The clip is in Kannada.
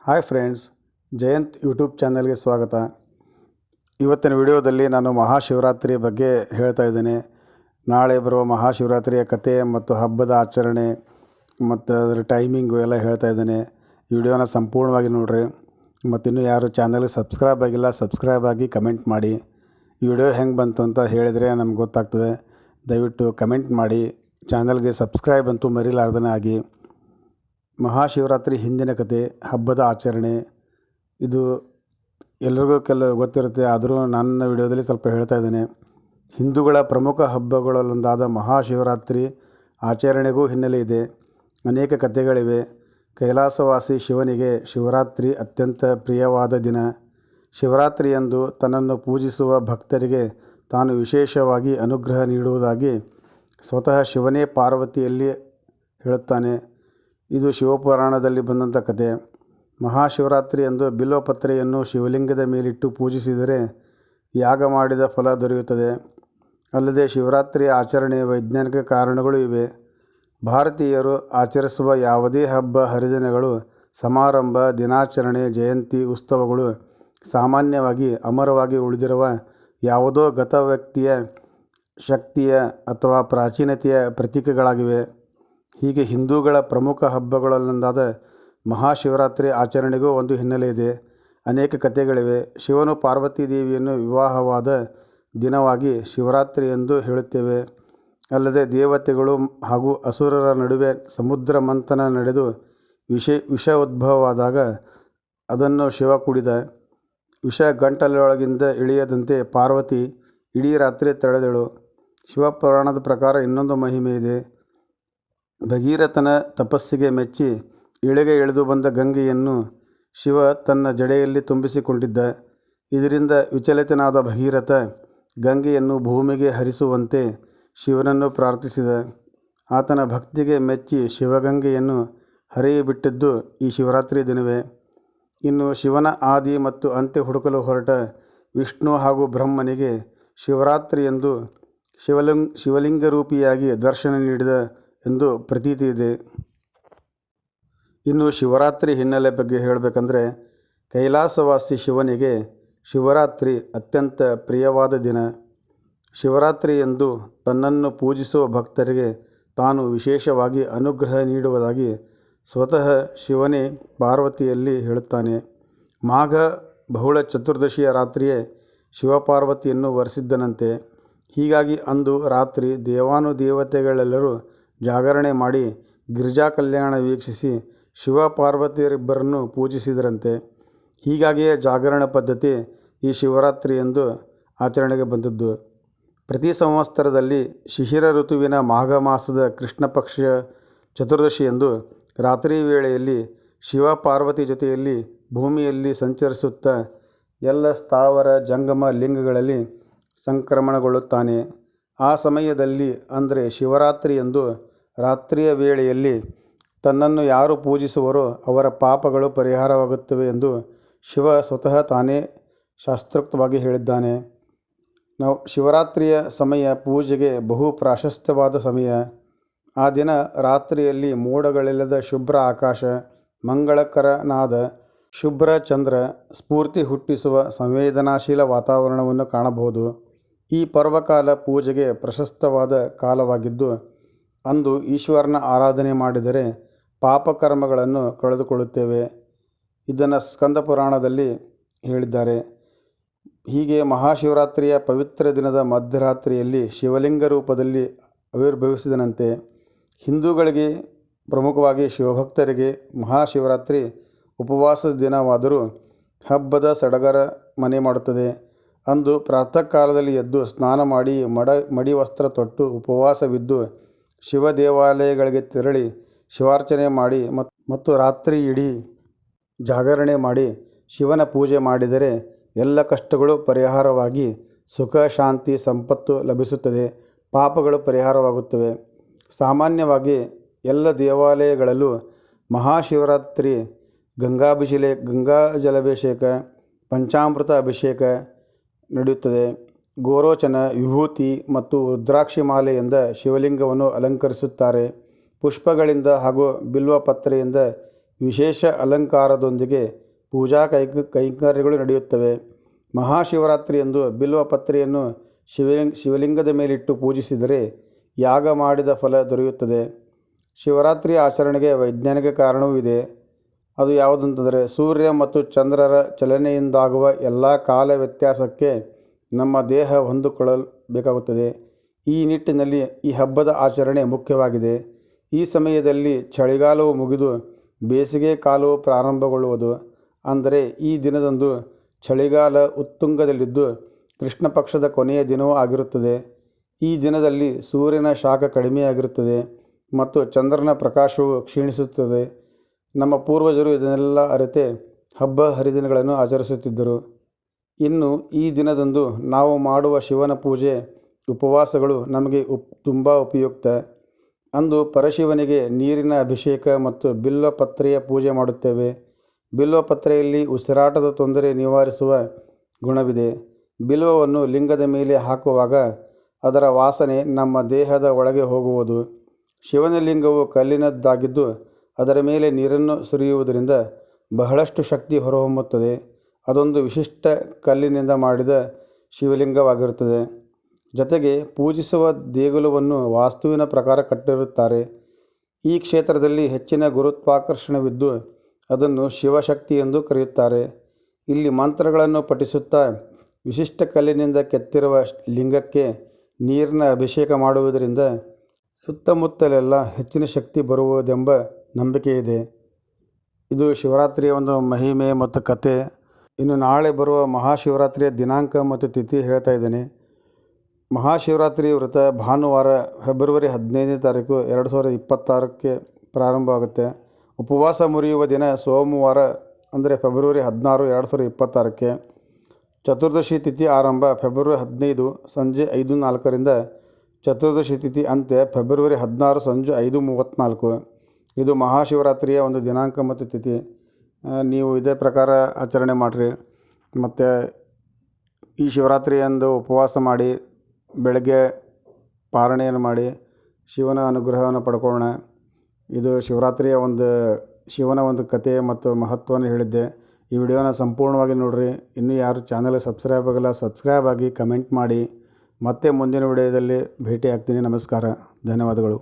ಹಾಯ್ ಫ್ರೆಂಡ್ಸ್, ಜಯಂತ್ ಯೂಟ್ಯೂಬ್ ಚಾನಲ್ಗೆ ಸ್ವಾಗತ. ಇವತ್ತಿನ ವಿಡಿಯೋದಲ್ಲಿ ನಾನು ಮಹಾಶಿವರಾತ್ರಿಯ ಬಗ್ಗೆ ಹೇಳ್ತಾ ಇದ್ದೇನೆ. ನಾಳೆ ಬರುವ ಮಹಾಶಿವರಾತ್ರಿಯ ಕತೆ ಮತ್ತು ಹಬ್ಬದ ಆಚರಣೆ ಮತ್ತು ಅದರ ಟೈಮಿಂಗು ಎಲ್ಲ ಹೇಳ್ತಾ ಇದ್ದೇನೆ. ಈ ವಿಡಿಯೋನ ಸಂಪೂರ್ಣವಾಗಿ ನೋಡಿರಿ. ಮತ್ತು ಇನ್ನೂ ಯಾರು ಚಾನಲ್ಗೆ ಸಬ್ಸ್ಕ್ರೈಬ್ ಆಗಿಲ್ಲ, ಸಬ್ಸ್ಕ್ರೈಬ್ ಆಗಿ ಕಮೆಂಟ್ ಮಾಡಿ. ಈ ವಿಡಿಯೋ ಹೆಂಗೆ ಬಂತು ಅಂತ ಹೇಳಿದರೆ ನಮ್ಗೆ ಗೊತ್ತಾಗ್ತದೆ. ದಯವಿಟ್ಟು ಕಮೆಂಟ್ ಮಾಡಿ. ಚಾನಲ್ಗೆ ಸಬ್ಸ್ಕ್ರೈಬ್ ಅಂತೂ ಮರಿಲಾರ್ದೇ ಆಗಿ. ಮಹಾಶಿವರಾತ್ರಿ ಹಿಂದಿನ ಕತೆ, ಹಬ್ಬದ ಆಚರಣೆ ಇದು ಎಲ್ರಿಗೂ ಗೊತ್ತಿರುತ್ತೆ. ಆದರೂ ನನ್ನ ವಿಡಿಯೋದಲ್ಲಿ ಸ್ವಲ್ಪ ಹೇಳ್ತಾ ಇದ್ದೇನೆ. ಹಿಂದೂಗಳ ಪ್ರಮುಖ ಹಬ್ಬಗಳಲ್ಲೊಂದಾದ ಮಹಾಶಿವರಾತ್ರಿ ಆಚರಣೆಗೂ ಹಿನ್ನೆಲೆ ಇದೆ. ಅನೇಕ ಕಥೆಗಳಿವೆ. ಕೈಲಾಸವಾಸಿ ಶಿವನಿಗೆ ಶಿವರಾತ್ರಿ ಅತ್ಯಂತ ಪ್ರಿಯವಾದ ದಿನ. ಶಿವರಾತ್ರಿಯಂದು ತನ್ನನ್ನು ಪೂಜಿಸುವ ಭಕ್ತರಿಗೆ ತಾನು ವಿಶೇಷವಾಗಿ ಅನುಗ್ರಹ ನೀಡುವುದಾಗಿ ಸ್ವತಃ ಶಿವನೇ ಪಾರ್ವತಿಯಲ್ಲಿ ಹೇಳುತ್ತಾನೆ. ಇದು ಶಿವಪುರಾಣದಲ್ಲಿ ಬಂದಂಥ ಕತೆ. ಮಹಾಶಿವರಾತ್ರಿಯಂದು ಬಿಲ್ವಪತ್ರೆಯನ್ನು ಶಿವಲಿಂಗದ ಮೇಲಿಟ್ಟು ಪೂಜಿಸಿದರೆ ಯಾಗ ಮಾಡಿದ ಫಲ ದೊರೆಯುತ್ತದೆ. ಅಲ್ಲದೆ ಶಿವರಾತ್ರಿಯ ಆಚರಣೆಯ ವೈಜ್ಞಾನಿಕ ಕಾರಣಗಳೂ ಇವೆ. ಭಾರತೀಯರು ಆಚರಿಸುವ ಯಾವುದೇ ಹಬ್ಬ ಹರಿದಿನಗಳು, ಸಮಾರಂಭ, ದಿನಾಚರಣೆ, ಜಯಂತಿ, ಉತ್ಸವಗಳು ಸಾಮಾನ್ಯವಾಗಿ ಅಮರವಾಗಿ ಉಳಿದಿರುವ ಯಾವುದೋ ಗತ ವ್ಯಕ್ತಿಯ ಶಕ್ತಿಯ ಅಥವಾ ಪ್ರಾಚೀನತೆಯ ಪ್ರತೀಕಗಳಾಗಿವೆ. ಹೀಗೆ ಹಿಂದೂಗಳ ಪ್ರಮುಖ ಹಬ್ಬಗಳಲ್ಲೊಂದಾದ ಮಹಾಶಿವರಾತ್ರಿ ಆಚರಣೆಗೂ ಒಂದು ಹಿನ್ನೆಲೆ ಇದೆ. ಅನೇಕ ಕಥೆಗಳಿವೆ. ಶಿವನು ಪಾರ್ವತಿ ದೇವಿಯನ್ನು ವಿವಾಹವಾದ ದಿನವಾಗಿ ಶಿವರಾತ್ರಿ ಎಂದು ಹೇಳುತ್ತೇವೆ. ಅಲ್ಲದೆ ದೇವತೆಗಳು ಹಾಗೂ ಅಸುರರ ನಡುವೆ ಸಮುದ್ರ ಮಂಥನ ನಡೆದು ವಿಷ ಉದ್ಭವವಾದಾಗ ಅದನ್ನು ಶಿವ ಕುಡಿದ. ವಿಷ ಗಂಟಲೊಳಗಿಂದ ಇಳಿಯದಂತೆ ಪಾರ್ವತಿ ಇಡೀ ರಾತ್ರಿ ತಡೆದಳು. ಶಿವಪುರಾಣದ ಪ್ರಕಾರ ಇನ್ನೊಂದು ಮಹಿಮೆ ಇದೆ. ಭಗೀರಥನ ತಪಸ್ಸಿಗೆ ಮೆಚ್ಚಿ ಇಳೆಗೆ ಇಳಿದು ಬಂದ ಗಂಗೆಯನ್ನು ಶಿವ ತನ್ನ ಜಡೆಯಲ್ಲಿ ತುಂಬಿಸಿಕೊಂಡಿದ್ದ. ಇದರಿಂದ ವಿಚಲಿತನಾದ ಭಗೀರಥ ಗಂಗೆಯನ್ನು ಭೂಮಿಗೆ ಹರಿಸುವಂತೆ ಶಿವನನ್ನು ಪ್ರಾರ್ಥಿಸಿದ. ಆತನ ಭಕ್ತಿಗೆ ಮೆಚ್ಚಿ ಶಿವಗಂಗೆಯನ್ನು ಹರಿಯಬಿಟ್ಟಿದ್ದು ಈ ಶಿವರಾತ್ರಿ ದಿನವೇ. ಇನ್ನು ಶಿವನ ಆದಿ ಮತ್ತು ಅಂತ್ಯ ಹುಡುಕಲು ಹೊರಟ ವಿಷ್ಣು ಹಾಗೂ ಬ್ರಹ್ಮನಿಗೆ ಶಿವರಾತ್ರಿಯಂದು ಶಿವಲಿಂಗರೂಪಿಯಾಗಿ ದರ್ಶನ ನೀಡಿದ ಎಂದು ಪ್ರತೀತಿ ಇದೆ. ಇನ್ನು ಶಿವರಾತ್ರಿ ಹಿನ್ನೆಲೆ ಬಗ್ಗೆ ಹೇಳಬೇಕಂದ್ರೆ, ಕೈಲಾಸವಾಸಿ ಶಿವನಿಗೆ ಶಿವರಾತ್ರಿ ಅತ್ಯಂತ ಪ್ರಿಯವಾದ ದಿನ. ಶಿವರಾತ್ರಿಯಂದು ತನ್ನನ್ನು ಪೂಜಿಸುವ ಭಕ್ತರಿಗೆ ತಾನು ವಿಶೇಷವಾಗಿ ಅನುಗ್ರಹ ನೀಡುವುದಾಗಿ ಸ್ವತಃ ಶಿವನೇ ಪಾರ್ವತಿಯಲ್ಲಿ ಹೇಳುತ್ತಾನೆ. ಮಾಘ ಬಹುಳ ಚತುರ್ದಶಿಯ ರಾತ್ರಿಯೇ ಶಿವಪಾರ್ವತಿಯನ್ನು ವರಿಸಿದ್ದನಂತೆ. ಹೀಗಾಗಿ ಅಂದು ರಾತ್ರಿ ದೇವಾನುದೇವತೆಗಳೆಲ್ಲರೂ ಜಾಗರಣೆ ಮಾಡಿ ಗಿರಿಜಾ ಕಲ್ಯಾಣ ವೀಕ್ಷಿಸಿ ಶಿವಪಾರ್ವತಿಯರಿಬ್ಬರನ್ನು ಪೂಜಿಸಿದರಂತೆ. ಹೀಗಾಗಿಯೇ ಜಾಗರಣ ಪದ್ಧತಿ ಈ ಶಿವರಾತ್ರಿಯಂದು ಆಚರಣೆಗೆ ಬಂದದ್ದು. ಪ್ರತಿ ಸಂವತ್ಸರದಲ್ಲಿ ಶಿಶಿರ ಋತುವಿನ ಮಾಘ ಮಾಸದ ಕೃಷ್ಣ ಪಕ್ಷ ಚತುರ್ದಶಿಯಂದು ರಾತ್ರಿ ವೇಳೆಯಲ್ಲಿ ಶಿವ ಪಾರ್ವತಿ ಜೊತೆಯಲ್ಲಿ ಭೂಮಿಯಲ್ಲಿ ಸಂಚರಿಸುತ್ತಾ ಎಲ್ಲ ಸ್ಥಾವರ ಜಂಗಮ ಲಿಂಗಗಳಲ್ಲಿ ಸಂಕ್ರಮಣಗೊಳ್ಳುತ್ತಾನೆ. ಆ ಸಮಯದಲ್ಲಿ ಅಂದರೆ ಶಿವರಾತ್ರಿಯಂದು ರಾತ್ರಿಯ ವೇಳೆಯಲ್ಲಿ ತನ್ನನ್ನು ಯಾರು ಪೂಜಿಸುವರೋ ಅವರ ಪಾಪಗಳು ಪರಿಹಾರವಾಗುತ್ತವೆ ಎಂದು ಶಿವ ಸ್ವತಃ ತಾನೇ ಶಾಸ್ತ್ರೋಕ್ತವಾಗಿ ಹೇಳಿದ್ದಾನೆ. ಶಿವರಾತ್ರಿಯ ಸಮಯ ಪೂಜೆಗೆ ಬಹು ಪ್ರಾಶಸ್ತ್ಯವಾದ ಸಮಯ. ಆ ದಿನ ರಾತ್ರಿಯಲ್ಲಿ ಮೋಡಗಳಿಲ್ಲದ ಶುಭ್ರ ಆಕಾಶ, ಮಂಗಳಕರನಾದ ಶುಭ್ರ ಚಂದ್ರ, ಸ್ಫೂರ್ತಿ ಹುಟ್ಟಿಸುವ ಸಂವೇದನಾಶೀಲ ವಾತಾವರಣವನ್ನು ಕಾಣಬಹುದು. ಈ ಪರ್ವಕಾಲ ಪೂಜೆಗೆ ಪ್ರಶಸ್ತವಾದ ಕಾಲವಾಗಿದ್ದು, ಅಂದು ಈಶ್ವರನ ಆರಾಧನೆ ಮಾಡಿದರೆ ಪಾಪಕರ್ಮಗಳನ್ನು ಕಳೆದುಕೊಳ್ಳುತ್ತೇವೆ. ಇದನ್ನು ಸ್ಕಂದ ಪುರಾಣದಲ್ಲಿ ಹೇಳಿದ್ದಾರೆ. ಹೀಗೆ ಮಹಾಶಿವರಾತ್ರಿಯ ಪವಿತ್ರ ದಿನದ ಮಧ್ಯರಾತ್ರಿಯಲ್ಲಿ ಶಿವಲಿಂಗ ರೂಪದಲ್ಲಿ ಆವಿರ್ಭವಿಸಿದನಂತೆ. ಹಿಂದೂಗಳಿಗೆ, ಪ್ರಮುಖವಾಗಿ ಶಿವಭಕ್ತರಿಗೆ ಮಹಾಶಿವರಾತ್ರಿ ಉಪವಾಸದ ದಿನವಾದರೂ ಹಬ್ಬದ ಸಡಗರ ಮನೆ ಮಾಡುತ್ತದೆ. ಅಂದು ಪ್ರಾತಃ ಕಾಲದಲ್ಲಿ ಎದ್ದು ಸ್ನಾನ ಮಾಡಿ ಮಡಿ ವಸ್ತ್ರ ತೊಟ್ಟು ಉಪವಾಸವಿದ್ದು ಶಿವ ದೇವಾಲಯಗಳಿಗೆ ತೆರಳಿ ಶಿವಾರ್ಚನೆ ಮಾಡಿ ಮತ್ತು ರಾತ್ರಿ ಇಡೀ ಜಾಗರಣೆ ಮಾಡಿ ಶಿವನ ಪೂಜೆ ಮಾಡಿದರೆ ಎಲ್ಲ ಕಷ್ಟಗಳು ಪರಿಹಾರವಾಗಿ ಸುಖ, ಶಾಂತಿ, ಸಂಪತ್ತು ಲಭಿಸುತ್ತದೆ. ಪಾಪಗಳು ಪರಿಹಾರವಾಗುತ್ತವೆ. ಸಾಮಾನ್ಯವಾಗಿ ಎಲ್ಲ ದೇವಾಲಯಗಳಲ್ಲೂ ಮಹಾಶಿವರಾತ್ರಿ ಗಂಗಾಜಲಾಭಿಷೇಕ, ಪಂಚಾಮೃತ ಅಭಿಷೇಕ ನಡೆಯುತ್ತದೆ. ಗೋರೋಚನ, ವಿಭೂತಿ ಮತ್ತು ರುದ್ರಾಕ್ಷಿ ಮಾಲೆಯಿಂದ ಶಿವಲಿಂಗವನ್ನು ಅಲಂಕರಿಸುತ್ತಾರೆ. ಪುಷ್ಪಗಳಿಂದ ಹಾಗೂ ಬಿಲ್ವಪತ್ರೆಯಿಂದ ವಿಶೇಷ ಅಲಂಕಾರದೊಂದಿಗೆ ಪೂಜಾ ಕೈಂಕರ್ಯಗಳು ನಡೆಯುತ್ತವೆ. ಮಹಾಶಿವರಾತ್ರಿಯಂದು ಬಿಲ್ವ ಪತ್ರೆಯನ್ನು ಶಿವಲಿಂಗದ ಮೇಲಿಟ್ಟು ಪೂಜಿಸಿದರೆ ಯಾಗ ಮಾಡಿದ ಫಲ ದೊರೆಯುತ್ತದೆ. ಶಿವರಾತ್ರಿ ಆಚರಣೆಗೆ ವೈಜ್ಞಾನಿಕ ಕಾರಣವೂ ಇದೆ. ಅದು ಯಾವುದಂತಂದರೆ, ಸೂರ್ಯ ಮತ್ತು ಚಂದ್ರರ ಚಲನೆಯಿಂದಾಗುವ ಎಲ್ಲ ಕಾಲ ವ್ಯತ್ಯಾಸಕ್ಕೆ ನಮ್ಮ ದೇಹ ಹೊಂದಿಕೊಳ್ಳಬೇಕಾಗುತ್ತದೆ. ಈ ನಿಟ್ಟಿನಲ್ಲಿ ಈ ಹಬ್ಬದ ಆಚರಣೆ ಮುಖ್ಯವಾಗಿದೆ. ಈ ಸಮಯದಲ್ಲಿ ಚಳಿಗಾಲವು ಮುಗಿದು ಬೇಸಿಗೆ ಕಾಲವು ಪ್ರಾರಂಭಗೊಳ್ಳುವುದು. ಅಂದರೆ ಈ ದಿನದಂದು ಚಳಿಗಾಲ ಉತ್ತುಂಗದಲ್ಲಿದ್ದು ಕೃಷ್ಣ ಪಕ್ಷದ ಕೊನೆಯ ದಿನವೂ ಆಗಿರುತ್ತದೆ. ಈ ದಿನದಲ್ಲಿ ಸೂರ್ಯನ ಶಾಖ ಕಡಿಮೆಯಾಗಿರುತ್ತದೆ ಮತ್ತು ಚಂದ್ರನ ಪ್ರಕಾಶವು ಕ್ಷೀಣಿಸುತ್ತದೆ. ನಮ್ಮ ಪೂರ್ವಜರು ಇದನ್ನೆಲ್ಲ ಅರಿತೇ ಹಬ್ಬ ಹರಿದಿನಗಳನ್ನು ಆಚರಿಸುತ್ತಿದ್ದರು. ಇನ್ನು ಈ ದಿನದಂದು ನಾವು ಮಾಡುವ ಶಿವನ ಪೂಜೆ, ಉಪವಾಸಗಳು ನಮಗೆ ತುಂಬ ಉಪಯುಕ್ತ. ಅಂದು ಪರಶಿವನಿಗೆ ನೀರಿನ ಅಭಿಷೇಕ ಮತ್ತು ಬಿಲ್ವ ಪತ್ರೆಯ ಪೂಜೆ ಮಾಡುತ್ತೇವೆ. ಬಿಲ್ವ ಪತ್ರೆಯಲ್ಲಿ ಉಸಿರಾಟದ ತೊಂದರೆ ನಿವಾರಿಸುವ ಗುಣವಿದೆ. ಬಿಲ್ವವನ್ನು ಲಿಂಗದ ಮೇಲೆ ಹಾಕುವಾಗ ಅದರ ವಾಸನೆ ನಮ್ಮ ದೇಹದ ಒಳಗೆ ಹೋಗುವುದು. ಶಿವನ ಲಿಂಗವು ಕಲ್ಲಿನದ್ದಾಗಿದ್ದು ಅದರ ಮೇಲೆ ನೀರನ್ನು ಸುರಿಯುವುದರಿಂದ ಬಹಳಷ್ಟು ಶಕ್ತಿ ಹೊರಹೊಮ್ಮುತ್ತದೆ. ಅದೊಂದು ವಿಶಿಷ್ಟ ಕಲ್ಲಿನಿಂದ ಮಾಡಿದ ಶಿವಲಿಂಗವಾಗಿರುತ್ತದೆ. ಜೊತೆಗೆ ಪೂಜಿಸುವ ದೇಗುಲವನ್ನು ವಾಸ್ತುವಿನ ಪ್ರಕಾರ ಕಟ್ಟಿರುತ್ತಾರೆ. ಈ ಕ್ಷೇತ್ರದಲ್ಲಿ ಹೆಚ್ಚಿನ ಗುರುತ್ವಾಕರ್ಷಣವಿದ್ದು ಅದನ್ನು ಶಿವಶಕ್ತಿ ಎಂದು ಕರೆಯುತ್ತಾರೆ. ಇಲ್ಲಿ ಮಂತ್ರಗಳನ್ನು ಪಠಿಸುತ್ತಾ ವಿಶಿಷ್ಟ ಕಲ್ಲಿನಿಂದ ಕೆತ್ತಿರುವ ಲಿಂಗಕ್ಕೆ ನೀರಿನ ಅಭಿಷೇಕ ಮಾಡುವುದರಿಂದ ಸುತ್ತಮುತ್ತಲೆಲ್ಲ ಹೆಚ್ಚಿನ ಶಕ್ತಿ ಬರುವುದೆಂಬ ನಂಬಿಕೆ ಇದೆ. ಇದು ಶಿವರಾತ್ರಿಯ ಒಂದು ಮಹಿಮೆ ಮತ್ತು ಕತೆ. ಇನ್ನು ನಾಳೆ ಬರುವ ಮಹಾಶಿವರಾತ್ರಿಯ ದಿನಾಂಕ ಮತ್ತು ತಿಥಿ ಹೇಳ್ತಾ ಇದ್ದೇನೆ. ಮಹಾಶಿವರಾತ್ರಿ ವ್ರತ ಭಾನುವಾರ ಫೆಬ್ರವರಿ 15ನೇ ತಾರೀಕು 2026ಕ್ಕೆ ಪ್ರಾರಂಭವಾಗುತ್ತೆ. ಉಪವಾಸ ಮುರಿಯುವ ದಿನ ಸೋಮವಾರ ಅಂದರೆ ಫೆಬ್ರವರಿ 16, 2026ಕ್ಕೆ. ಚತುರ್ದಶಿ ತಿಥಿ ಆರಂಭ ಫೆಬ್ರವರಿ 15 ಸಂಜೆ 5:04ರಿಂದ. ಚತುರ್ದಶಿ ತಿಥಿ ಅಂತ್ಯ ಫೆಬ್ರವರಿ 16 ಸಂಜೆ 5:34. ಇದು ಮಹಾಶಿವರಾತ್ರಿಯ ಒಂದು ದಿನಾಂಕ ಮತ್ತು ತಿಥಿ. ನೀವು ಇದೇ ಪ್ರಕಾರ ಆಚರಣೆ ಮಾಡಿರಿ. ಮತ್ತು ಈ ಶಿವರಾತ್ರಿಯಂದು ಉಪವಾಸ ಮಾಡಿ ಬೆಳಗ್ಗೆ ಪಾರಣೆಯನ್ನು ಮಾಡಿ ಶಿವನ ಅನುಗ್ರಹವನ್ನು ಪಡ್ಕೊಳ್ಳೋಣ. ಇದು ಶಿವರಾತ್ರಿಯ ಶಿವನ ಒಂದು ಕತೆ ಮತ್ತು ಮಹತ್ವವನ್ನು ಹೇಳಿದ್ದೆ. ಈ ವಿಡಿಯೋನ ಸಂಪೂರ್ಣವಾಗಿ ನೋಡಿರಿ. ಇನ್ನೂ ಯಾರು ಚಾನಲ್ಗೆ ಸಬ್ಸ್ಕ್ರೈಬ್ ಆಗಿಲ್ಲ, ಸಬ್ಸ್ಕ್ರೈಬ್ ಆಗಿ ಕಮೆಂಟ್ ಮಾಡಿ. ಮತ್ತೆ ಮುಂದಿನ ವಿಡಿಯೋದಲ್ಲಿ ಭೇಟಿ ಆಗ್ತೀನಿ. ನಮಸ್ಕಾರ, ಧನ್ಯವಾದಗಳು.